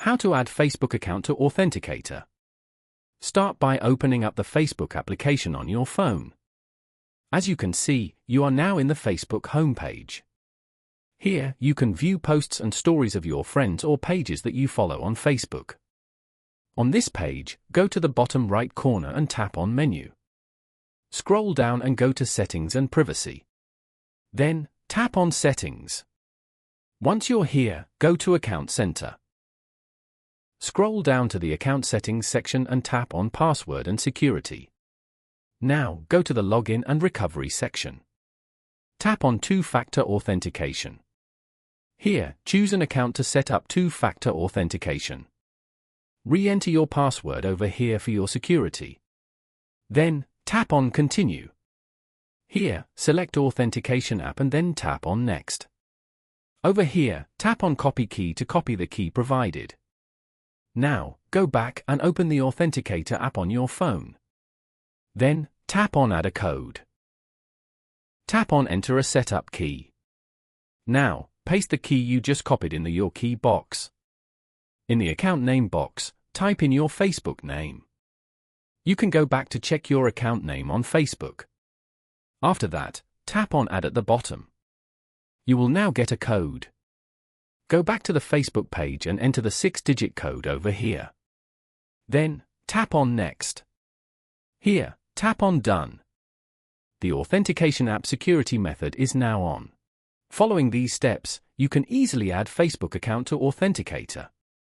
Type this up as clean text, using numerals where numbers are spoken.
How to add Facebook account to Authenticator. Start by opening up the Facebook application on your phone. As you can see, you are now in the Facebook homepage. Here, you can view posts and stories of your friends or pages that you follow on Facebook. On this page, go to the bottom right corner and tap on Menu. Scroll down and go to Settings and Privacy. Then, tap on Settings. Once you're here, go to Account Center. Scroll down to the Account Settings section and tap on Password and Security. Now, go to the Login and Recovery section. Tap on Two-Factor Authentication. Here, choose an account to set up two-factor authentication. Re-enter your password over here for your security. Then, tap on Continue. Here, select Authentication app and then tap on Next. Over here, tap on Copy Key to copy the key provided. Now, go back and open the Authenticator app on your phone. Then, tap on Add a code. Tap on Enter a setup key. Now, paste the key you just copied in the Your Key box. In the account name box, type in your Facebook name. You can go back to check your account name on Facebook. After that, tap on Add at the bottom. You will now get a code. Go back to the Facebook page and enter the 6-digit code over here. Then, tap on Next. Here, tap on Done. The Authentication app security method is now on. Following these steps, you can easily add Facebook account to Authenticator.